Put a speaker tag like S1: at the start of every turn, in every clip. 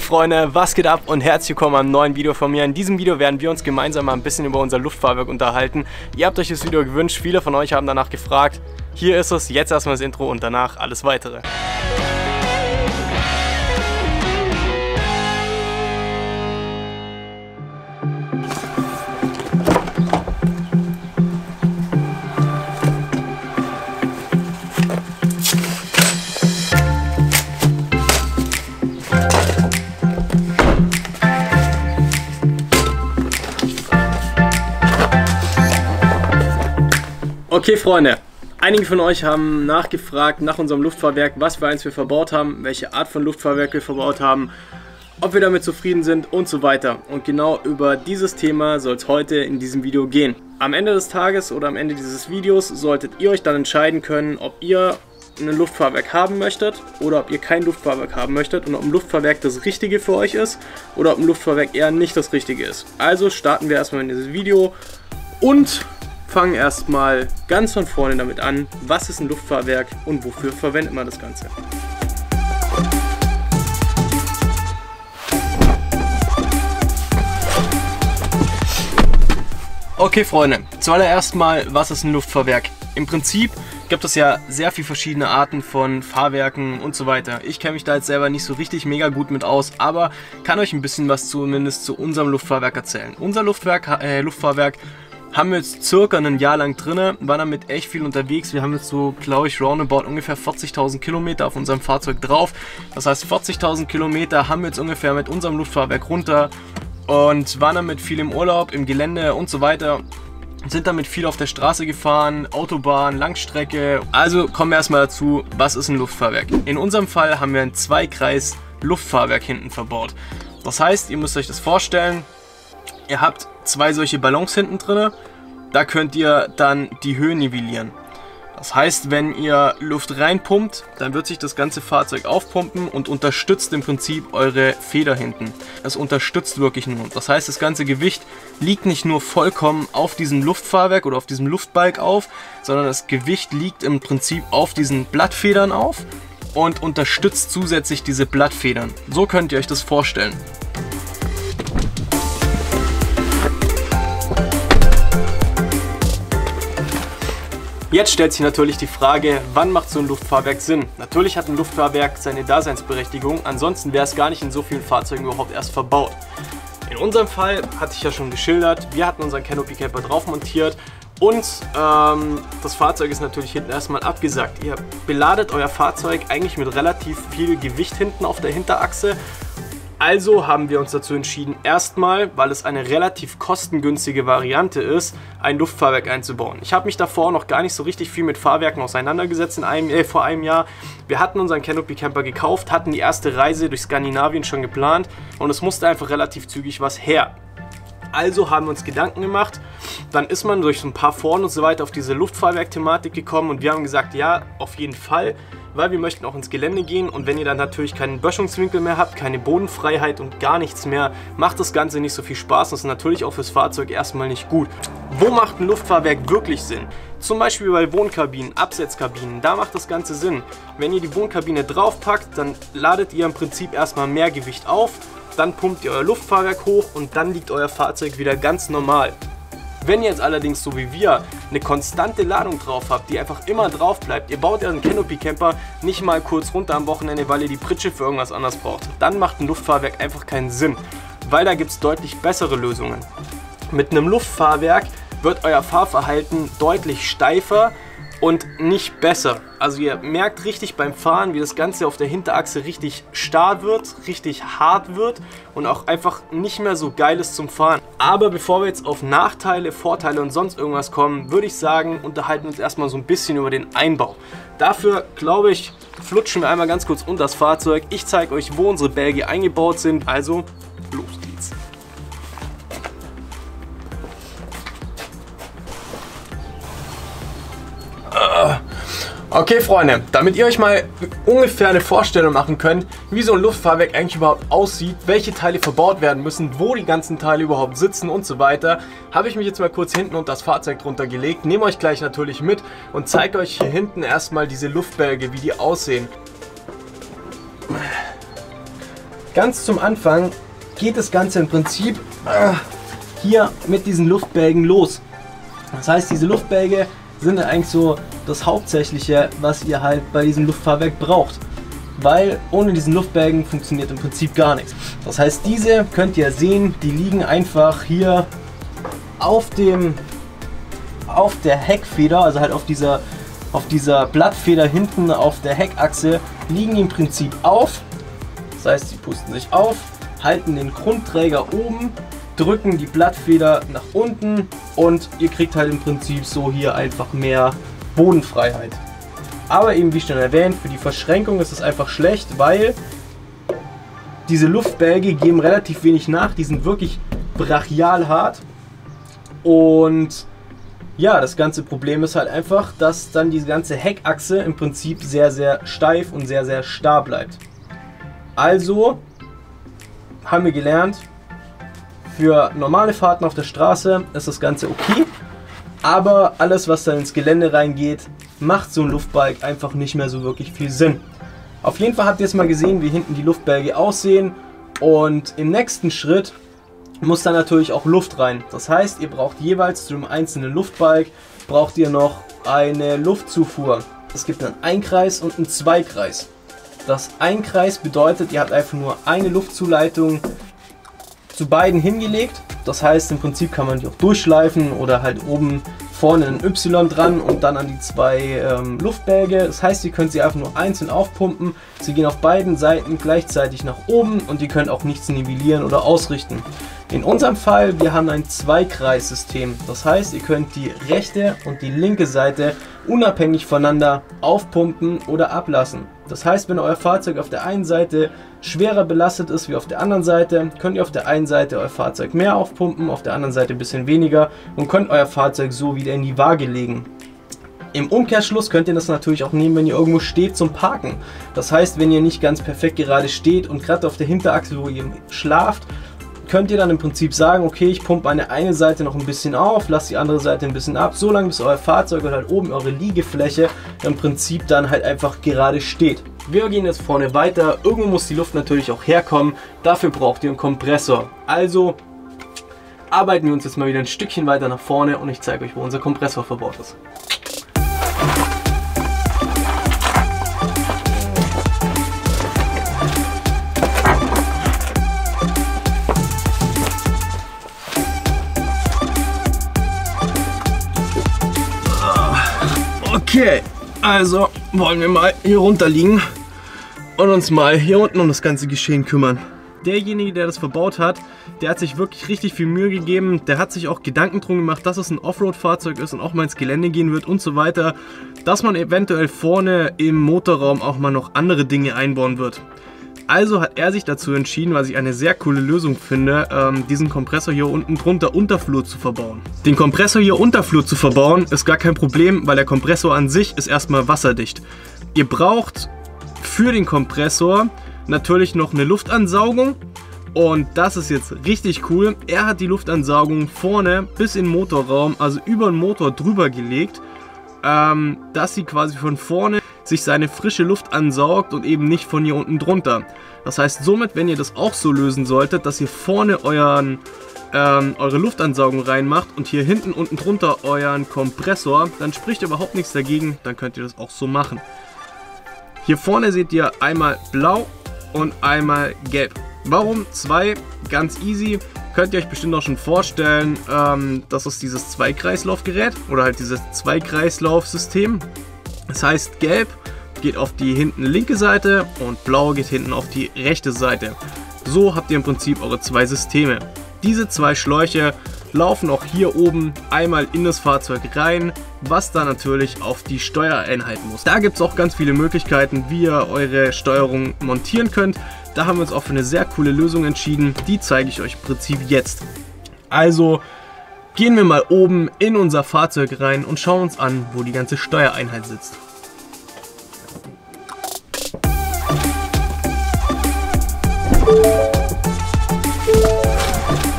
S1: Freunde, was geht ab und herzlich willkommen am neuen Video von mir. In diesem Video werden wir uns gemeinsam mal ein bisschen über unser Luftfahrwerk unterhalten. Ihr habt euch das Video gewünscht, viele von euch haben danach gefragt. Hier ist es, jetzt erstmal das Intro und danach alles weitere. Okay Freunde, einige von euch haben nachgefragt nach unserem Luftfahrwerk, was für eins wir verbaut haben, welche Art von Luftfahrwerk wir verbaut haben, ob wir damit zufrieden sind und so weiter. Und genau über dieses Thema soll es heute in diesem Video gehen. Am Ende des Tages oder am Ende dieses Videos solltet ihr euch dann entscheiden können, ob ihr ein Luftfahrwerk haben möchtet oder ob ihr kein Luftfahrwerk haben möchtet und ob ein Luftfahrwerk das Richtige für euch ist oder ob ein Luftfahrwerk eher nicht das Richtige ist. Also starten wir erstmal in dieses Video und fangen erstmal ganz von vorne damit an, was ist ein Luftfahrwerk und wofür verwendet man das Ganze. Okay Freunde, zuallererst mal, was ist ein Luftfahrwerk? Im Prinzip gibt es ja sehr viele verschiedene Arten von Fahrwerken und so weiter. Ich kenne mich da jetzt selber nicht so richtig mega gut mit aus, aber kann euch ein bisschen was zumindest zu unserem Luftfahrwerk erzählen. Unser Luftfahrwerk haben wir jetzt circa ein Jahr lang drin, waren damit echt viel unterwegs. Wir haben jetzt so, glaube ich, roundabout ungefähr 40.000 Kilometer auf unserem Fahrzeug drauf. Das heißt, 40.000 Kilometer haben wir jetzt ungefähr mit unserem Luftfahrwerk runter und waren damit viel im Urlaub, im Gelände und so weiter. Sind damit viel auf der Straße gefahren, Autobahn, Langstrecke. Also kommen wir erstmal dazu, was ist ein Luftfahrwerk? In unserem Fall haben wir ein Zweikreis-Luftfahrwerk hinten verbaut. Das heißt, ihr müsst euch das vorstellen, ihr habt zwei solche Ballons hinten drin, da könnt ihr dann die Höhe nivellieren. Das heißt, wenn ihr Luft reinpumpt, dann wird sich das ganze Fahrzeug aufpumpen und unterstützt im Prinzip eure Feder hinten. Es unterstützt wirklich nur. Das heißt, das ganze Gewicht liegt nicht nur vollkommen auf diesem Luftfahrwerk oder auf diesem Luftbalg auf, sondern das Gewicht liegt im Prinzip auf diesen Blattfedern auf und unterstützt zusätzlich diese Blattfedern. So könnt ihr euch das vorstellen. Jetzt stellt sich natürlich die Frage, wann macht so ein Luftfahrwerk Sinn? Natürlich hat ein Luftfahrwerk seine Daseinsberechtigung, ansonsten wäre es gar nicht in so vielen Fahrzeugen überhaupt erst verbaut. In unserem Fall, hatte ich ja schon geschildert, wir hatten unseren Canopy Camper drauf montiert und das Fahrzeug ist natürlich hinten erstmal abgesackt. Ihr beladet euer Fahrzeug eigentlich mit relativ viel Gewicht hinten auf der Hinterachse. Also haben wir uns dazu entschieden, erstmal, weil es eine relativ kostengünstige Variante ist, ein Luftfahrwerk einzubauen. Ich habe mich davor noch gar nicht so richtig viel mit Fahrwerken auseinandergesetzt vor einem Jahr. Wir hatten unseren Canopy Camper gekauft, hatten die erste Reise durch Skandinavien schon geplant und es musste einfach relativ zügig was her. Also haben wir uns Gedanken gemacht, dann ist man durch so ein paar Foren und so weiter auf diese Luftfahrwerk-Thematik gekommen und wir haben gesagt, ja, auf jeden Fall, weil wir möchten auch ins Gelände gehen und wenn ihr dann natürlich keinen Böschungswinkel mehr habt, keine Bodenfreiheit und gar nichts mehr, macht das Ganze nicht so viel Spaß und ist natürlich auch fürs Fahrzeug erstmal nicht gut. Wo macht ein Luftfahrwerk wirklich Sinn? Zum Beispiel bei Wohnkabinen, Absetzkabinen, da macht das Ganze Sinn. Wenn ihr die Wohnkabine draufpackt, dann ladet ihr im Prinzip erstmal mehr Gewicht auf, dann pumpt ihr euer Luftfahrwerk hoch und dann liegt euer Fahrzeug wieder ganz normal. Wenn ihr jetzt allerdings so wie wir eine konstante Ladung drauf habt, die einfach immer drauf bleibt, ihr baut ja einen Canopy Camper nicht mal kurz runter am Wochenende, weil ihr die Pritsche für irgendwas anderes braucht, dann macht ein Luftfahrwerk einfach keinen Sinn, weil da gibt es deutlich bessere Lösungen. Mit einem Luftfahrwerk wird euer Fahrverhalten deutlich steifer und nicht besser. Also ihr merkt richtig beim Fahren, wie das Ganze auf der Hinterachse richtig starr wird, richtig hart wird und auch einfach nicht mehr so geil ist zum Fahren. Aber bevor wir jetzt auf Nachteile, Vorteile und sonst irgendwas kommen, würde ich sagen, unterhalten wir uns erstmal so ein bisschen über den Einbau. Dafür, glaube ich, flutschen wir einmal ganz kurz unter das Fahrzeug. Ich zeige euch, wo unsere Bälge eingebaut sind, also los geht's. Okay Freunde, damit ihr euch mal ungefähr eine Vorstellung machen könnt, wie so ein Luftfahrwerk eigentlich überhaupt aussieht, welche Teile verbaut werden müssen, wo die ganzen Teile überhaupt sitzen und so weiter, habe ich mich jetzt mal kurz hinten unter das Fahrzeug drunter gelegt, nehme euch gleich natürlich mit und zeige euch hier hinten erstmal diese Luftbälge, wie die aussehen. Ganz zum Anfang geht das Ganze im Prinzip hier mit diesen Luftbälgen los. Das heißt, diese Luftbälge sind eigentlich so das Hauptsächliche, was ihr halt bei diesem Luftfahrwerk braucht. Weil ohne diesen Luftbälgen funktioniert im Prinzip gar nichts. Das heißt, diese könnt ihr sehen, die liegen einfach hier auf der Heckfeder, also halt auf dieser Blattfeder hinten auf der Heckachse, liegen die im Prinzip auf. Das heißt, sie pusten sich auf, halten den Grundträger oben, drücken die Blattfeder nach unten und ihr kriegt halt im Prinzip so hier einfach mehr Bodenfreiheit. Aber eben wie schon erwähnt, für die Verschränkung ist es einfach schlecht, weil diese Luftbälge geben relativ wenig nach, die sind wirklich brachial hart. Und ja, das ganze Problem ist halt einfach, dass dann diese ganze Heckachse im Prinzip sehr, sehr steif und sehr, sehr starr bleibt. Also haben wir gelernt, für normale Fahrten auf der Straße ist das Ganze okay, aber alles, was dann ins Gelände reingeht, macht so ein Luftbalg einfach nicht mehr so wirklich viel Sinn. Auf jeden Fall habt ihr jetzt mal gesehen, wie hinten die Luftbälge aussehen, und im nächsten Schritt muss dann natürlich auch Luft rein. Das heißt, ihr braucht jeweils zu dem einzelnen Luftbalg braucht ihr noch eine Luftzufuhr. Es gibt einen Einkreis und einen Zweikreis. Das Einkreis bedeutet, ihr habt einfach nur eine Luftzuleitung zu beiden hingelegt. Das heißt, im Prinzip kann man die auch durchschleifen oder halt oben vorne ein Y dran und dann an die zwei Luftbälge. Das heißt, ihr könnt sie einfach nur einzeln aufpumpen. Sie gehen auf beiden Seiten gleichzeitig nach oben und ihr könnt auch nichts nivellieren oder ausrichten. In unserem Fall, wir haben ein Zweikreissystem. Das heißt, ihr könnt die rechte und die linke Seite unabhängig voneinander aufpumpen oder ablassen. Das heißt, wenn euer Fahrzeug auf der einen Seite schwerer belastet ist wie auf der anderen Seite, könnt ihr auf der einen Seite euer Fahrzeug mehr aufpumpen, auf der anderen Seite ein bisschen weniger und könnt euer Fahrzeug so wieder in die Waage legen. Im Umkehrschluss könnt ihr das natürlich auch nehmen, wenn ihr irgendwo steht zum Parken. Das heißt, wenn ihr nicht ganz perfekt gerade steht und gerade auf der Hinterachse, wo ihr schlaft, könnt ihr dann im Prinzip sagen, okay, ich pumpe eine Seite noch ein bisschen auf, lasst die andere Seite ein bisschen ab, so lange bis euer Fahrzeug oder halt oben eure Liegefläche im Prinzip dann halt einfach gerade steht. Wir gehen jetzt vorne weiter. Irgendwo muss die Luft natürlich auch herkommen. Dafür braucht ihr einen Kompressor. Also arbeiten wir uns jetzt mal wieder ein Stückchen weiter nach vorne und ich zeige euch, wo unser Kompressor verbaut ist. Okay, also wollen wir mal hier runter liegen und uns mal hier unten um das ganze Geschehen kümmern. Derjenige, der das verbaut hat, der hat sich wirklich richtig viel Mühe gegeben. Der hat sich auch Gedanken drum gemacht, dass es ein Offroad-Fahrzeug ist und auch mal ins Gelände gehen wird und so weiter. Dass man eventuell vorne im Motorraum auch mal noch andere Dinge einbauen wird. Also hat er sich dazu entschieden, was ich eine sehr coole Lösung finde, diesen Kompressor hier unten drunter Unterflur zu verbauen. Den Kompressor hier Unterflur zu verbauen ist gar kein Problem, weil der Kompressor an sich ist erstmal wasserdicht. Ihr braucht für den Kompressor natürlich noch eine Luftansaugung und das ist jetzt richtig cool. Er hat die Luftansaugung vorne bis in den Motorraum, also über den Motor drüber gelegt, dass sie quasi von vorne sich seine frische Luft ansaugt und eben nicht von hier unten drunter. Das heißt somit, wenn ihr das auch so lösen solltet, dass ihr vorne eure Luftansaugung reinmacht und hier hinten unten drunter euren Kompressor, dann spricht überhaupt nichts dagegen, dann könnt ihr das auch so machen. Hier vorne seht ihr einmal blau und einmal gelb. Warum zwei? Ganz easy. Könnt ihr euch bestimmt auch schon vorstellen, das ist dieses Zweikreislaufgerät oder halt dieses Zweikreislaufsystem. Das heißt, gelb geht auf die hinten linke Seite und blau geht hinten auf die rechte Seite. So habt ihr im Prinzip eure zwei Systeme. Diese zwei Schläuche laufen auch hier oben einmal in das Fahrzeug rein, was dann natürlich auf die Steuereinheit muss. Da gibt es auch ganz viele Möglichkeiten, wie ihr eure Steuerung montieren könnt. Da haben wir uns auch für eine sehr coole Lösung entschieden. Die zeige ich euch im Prinzip jetzt. Also gehen wir mal oben in unser Fahrzeug rein und schauen uns an, wo die ganze Steuereinheit sitzt.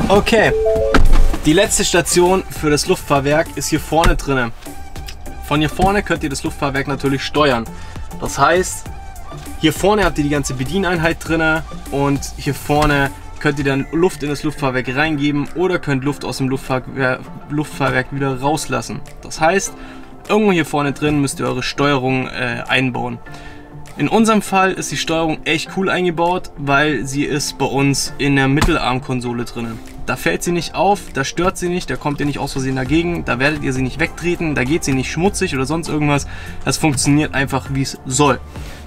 S1: Okay, die letzte Station für das Luftfahrwerk ist hier vorne drin. Von hier vorne könnt ihr das Luftfahrwerk natürlich steuern. Das heißt, Hier vorne habt ihr die ganze Bedieneinheit drin und hier vorne könnt ihr dann Luft in das Luftfahrwerk reingeben oder könnt Luft aus dem Luftfahrwerk wieder rauslassen. Das heißt, irgendwo hier vorne drin müsst ihr eure Steuerung einbauen. In unserem Fall ist die Steuerung echt cool eingebaut, weil sie ist bei uns in der Mittelarmkonsole drin. Da fällt sie nicht auf, da stört sie nicht, da kommt ihr nicht aus Versehen dagegen, da werdet ihr sie nicht wegtreten, da geht sie nicht schmutzig oder sonst irgendwas. Das funktioniert einfach, wie es soll.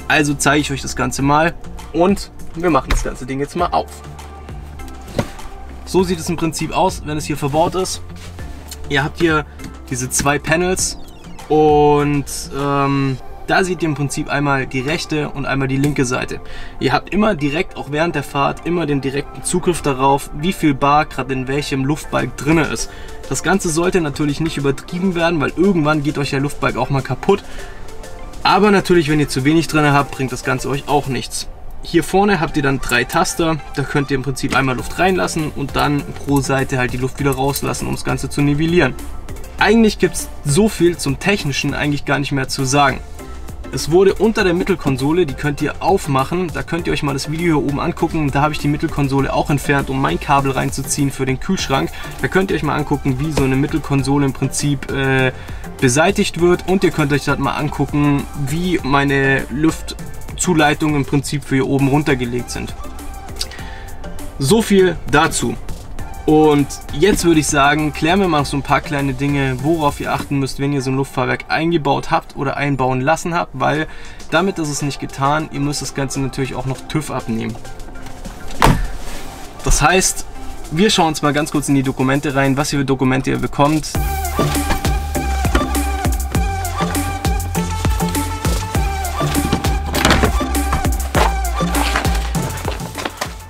S1: Also zeige ich euch das Ganze mal und wir machen das ganze Ding jetzt mal auf. So sieht es im Prinzip aus, wenn es hier verbaut ist. Ihr habt hier diese zwei Panels und da seht ihr im Prinzip einmal die rechte und einmal die linke Seite. Ihr habt immer direkt, auch während der Fahrt, immer den direkten Zugriff darauf, wie viel Bar gerade in welchem Luftbalg drin ist. Das Ganze sollte natürlich nicht übertrieben werden, weil irgendwann geht euch der Luftbalg auch mal kaputt. Aber natürlich, wenn ihr zu wenig drin habt, bringt das Ganze euch auch nichts. Hier vorne habt ihr dann 3 Taster, da könnt ihr im Prinzip einmal Luft reinlassen und dann pro Seite halt die Luft wieder rauslassen, um das Ganze zu nivellieren. Eigentlich gibt es so viel zum Technischen eigentlich gar nicht mehr zu sagen. Es wurde unter der Mittelkonsole, die könnt ihr aufmachen, da könnt ihr euch mal das Video hier oben angucken, da habe ich die Mittelkonsole auch entfernt, um mein Kabel reinzuziehen für den Kühlschrank. Da könnt ihr euch mal angucken, wie so eine Mittelkonsole im Prinzip beseitigt wird und ihr könnt euch das mal angucken, wie meine Luftzuleitungen im Prinzip für hier oben runtergelegt sind. So viel dazu. Und jetzt würde ich sagen, klären wir mal so ein paar kleine Dinge, worauf ihr achten müsst, wenn ihr so ein Luftfahrwerk eingebaut habt oder einbauen lassen habt, weil damit ist es nicht getan, ihr müsst das Ganze natürlich auch noch TÜV abnehmen. Das heißt, wir schauen uns mal ganz kurz in die Dokumente rein, was für Dokumente ihr bekommt.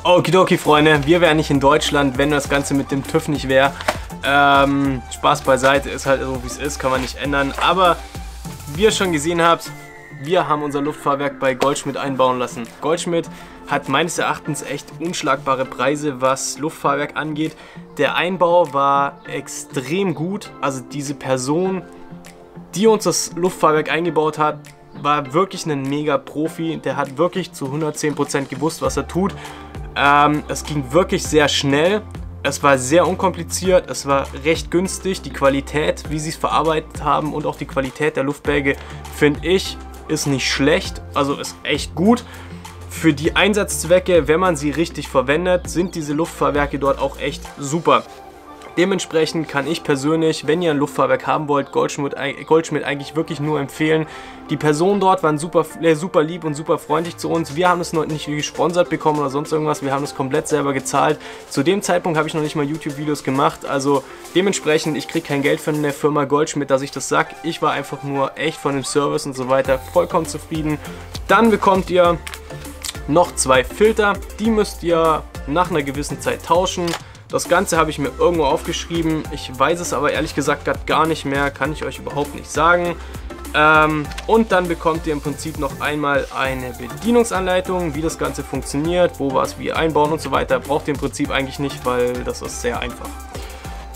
S1: Okidoki, Freunde, wir wären nicht in Deutschland, wenn das Ganze mit dem TÜV nicht wäre. Spaß beiseite, ist halt so wie es ist, kann man nicht ändern. Aber wie ihr schon gesehen habt, wir haben unser Luftfahrwerk bei Goldschmidt einbauen lassen. Goldschmidt hat meines Erachtens echt unschlagbare Preise, was Luftfahrwerk angeht. Der Einbau war extrem gut, also diese Person, die uns das Luftfahrwerk eingebaut hat, war wirklich ein mega Profi. Der hat wirklich zu 110% gewusst, was er tut. Es ging wirklich sehr schnell, es war sehr unkompliziert, es war recht günstig. Die Qualität, wie sie es verarbeitet haben und auch die Qualität der Luftbälge, finde ich, ist nicht schlecht, also ist echt gut. Für die Einsatzzwecke, wenn man sie richtig verwendet, sind diese Luftfahrwerke dort auch echt super. Dementsprechend kann ich persönlich, wenn ihr ein Luftfahrwerk haben wollt, Goldschmidt eigentlich wirklich nur empfehlen. Die Personen dort waren super lieb und super freundlich zu uns. Wir haben es noch nicht gesponsert bekommen oder sonst irgendwas. Wir haben es komplett selber gezahlt. Zu dem Zeitpunkt habe ich noch nicht mal YouTube-Videos gemacht. Also dementsprechend, ich kriege kein Geld von der Firma Goldschmidt, dass ich das sage. Ich war einfach nur echt von dem Service und so weiter vollkommen zufrieden. Dann bekommt ihr noch 2 Filter. Die müsst ihr nach einer gewissen Zeit tauschen. Das Ganze habe ich mir irgendwo aufgeschrieben, ich weiß es aber ehrlich gesagt gerade gar nicht mehr, kann ich euch überhaupt nicht sagen. Und dann bekommt ihr im Prinzip noch einmal eine Bedienungsanleitung, wie das Ganze funktioniert, wo was wie einbauen und so weiter. Braucht ihr im Prinzip eigentlich nicht, weil das ist sehr einfach.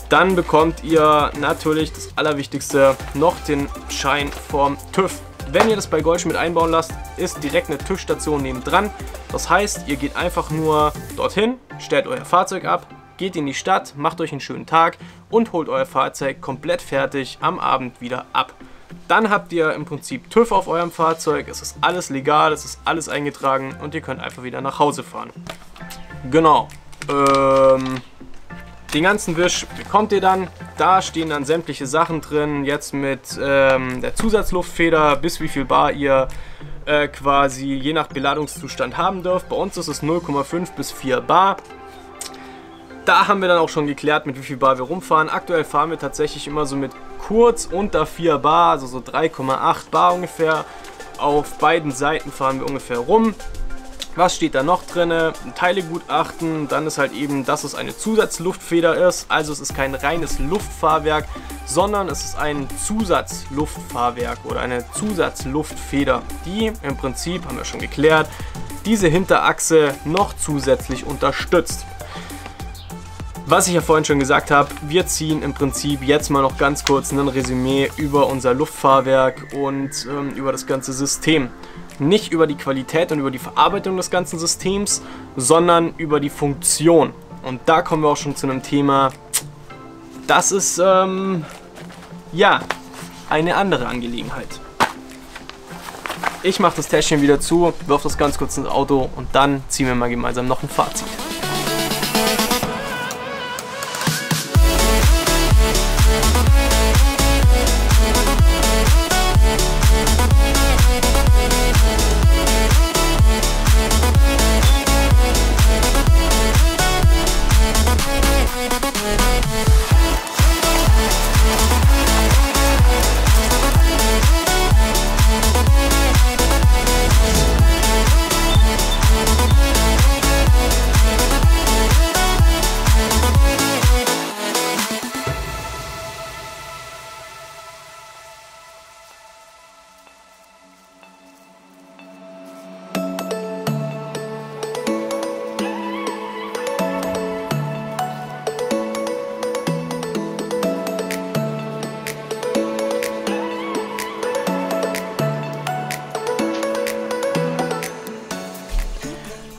S1: Dann bekommt ihr natürlich das Allerwichtigste, noch den Schein vom TÜV. Wenn ihr das bei Goldschmidt einbauen lasst, ist direkt eine TÜV-Station nebendran. Das heißt, ihr geht einfach nur dorthin, stellt euer Fahrzeug ab, geht in die Stadt, macht euch einen schönen Tag und holt euer Fahrzeug komplett fertig am Abend wieder ab. Dann habt ihr im Prinzip TÜV auf eurem Fahrzeug, es ist alles legal, es ist alles eingetragen und ihr könnt einfach wieder nach Hause fahren. Genau. Den ganzen Wisch bekommt ihr dann. Da stehen dann sämtliche Sachen drin, jetzt mit der Zusatzluftfeder, bis wie viel Bar ihr quasi je nach Beladungszustand haben dürft. Bei uns ist es 0,5 bis 4 Bar. Da haben wir dann auch schon geklärt, mit wie viel Bar wir rumfahren. Aktuell fahren wir tatsächlich immer so mit kurz unter 4 Bar, also so 3,8 Bar ungefähr. Auf beiden Seiten fahren wir ungefähr rum. Was steht da noch drin? Ein Teilegutachten, dann ist halt eben, dass es eine Zusatzluftfeder ist. Also es ist kein reines Luftfahrwerk, sondern es ist ein Zusatzluftfahrwerk oder eine Zusatzluftfeder, die im Prinzip, haben wir schon geklärt, diese Hinterachse noch zusätzlich unterstützt. Was ich ja vorhin schon gesagt habe, wir ziehen im Prinzip jetzt mal noch ganz kurz ein Resümee über unser Luftfahrwerk und über das ganze System. Nicht über die Qualität und über die Verarbeitung des ganzen Systems, sondern über die Funktion. Und da kommen wir auch schon zu einem Thema, das ist, ja, eine andere Angelegenheit. Ich mache das Täschchen wieder zu, wirf das ganz kurz ins Auto und dann ziehen wir mal gemeinsam noch ein Fazit.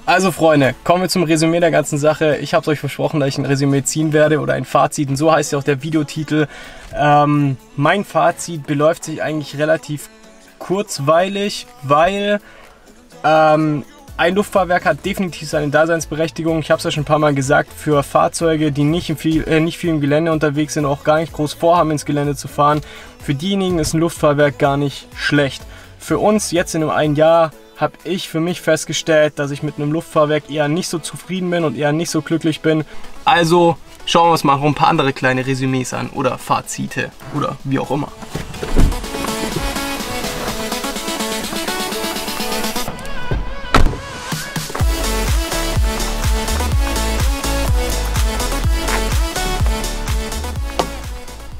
S1: Also Freunde, kommen wir zum Resümee der ganzen Sache. Ich habe es euch versprochen, dass ich ein Resümee ziehen werde oder ein Fazit, und so heißt ja auch der Videotitel. Mein Fazit beläuft sich eigentlich relativ kurzweilig, weil ein Luftfahrwerk hat definitiv seine Daseinsberechtigung. Ich habe es ja schon ein paar Mal gesagt, für Fahrzeuge, die nicht viel im Gelände unterwegs sind, auch gar nicht groß vorhaben, ins Gelände zu fahren. Für diejenigen ist ein Luftfahrwerk gar nicht schlecht. Für uns jetzt in einem Jahr habe ich für mich festgestellt, dass ich mit einem Luftfahrwerk eher nicht so zufrieden bin und eher nicht so glücklich bin. Also schauen wir uns mal noch ein paar andere kleine Resümees an oder Fazite oder wie auch immer.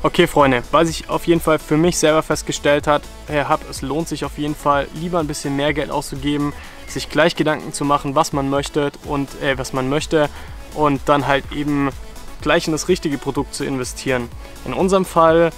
S1: Okay Freunde, was ich auf jeden Fall für mich selber festgestellt habe, es lohnt sich auf jeden Fall lieber ein bisschen mehr Geld auszugeben, sich gleich Gedanken zu machen, was man möchte und dann halt eben gleich in das richtige Produkt zu investieren. In unserem Fall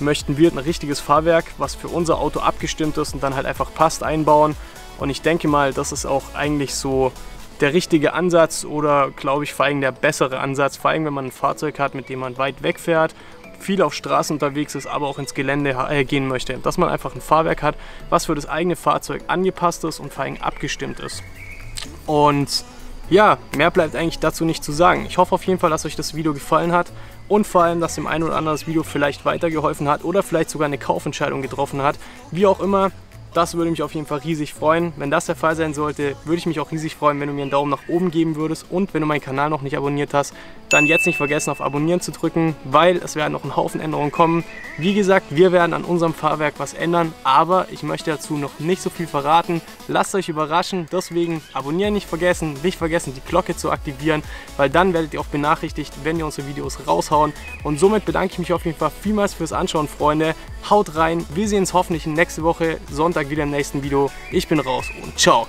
S1: möchten wir ein richtiges Fahrwerk, was für unser Auto abgestimmt ist und dann halt einfach passt, einbauen. Und ich denke mal, das ist auch eigentlich so der richtige Ansatz oder glaube ich vor allem der bessere Ansatz, vor allem wenn man ein Fahrzeug hat, mit dem man weit wegfährt, viel auf Straßen unterwegs ist, aber auch ins Gelände gehen möchte. Dass man einfach ein Fahrwerk hat, was für das eigene Fahrzeug angepasst ist und vor allem abgestimmt ist. Und ja, mehr bleibt eigentlich dazu nicht zu sagen. Ich hoffe auf jeden Fall, dass euch das Video gefallen hat und vor allem, dass dem einen oder anderen das Video vielleicht weitergeholfen hat oder vielleicht sogar eine Kaufentscheidung getroffen hat. Wie auch immer, das würde mich auf jeden Fall riesig freuen. Wenn das der Fall sein sollte, würde ich mich auch riesig freuen, wenn du mir einen Daumen nach oben geben würdest. Und wenn du meinen Kanal noch nicht abonniert hast, dann jetzt nicht vergessen, auf Abonnieren zu drücken, weil es werden noch ein Haufen Änderungen kommen. Wie gesagt, wir werden an unserem Fahrwerk was ändern, aber ich möchte dazu noch nicht so viel verraten. Lasst euch überraschen, deswegen abonnieren nicht vergessen, die Glocke zu aktivieren, weil dann werdet ihr auch benachrichtigt, wenn wir unsere Videos raushauen. Und somit bedanke ich mich auf jeden Fall vielmals fürs Anschauen, Freunde. Haut rein, wir sehen uns hoffentlich nächste Woche Sonntag wieder im nächsten Video. Ich bin raus und ciao.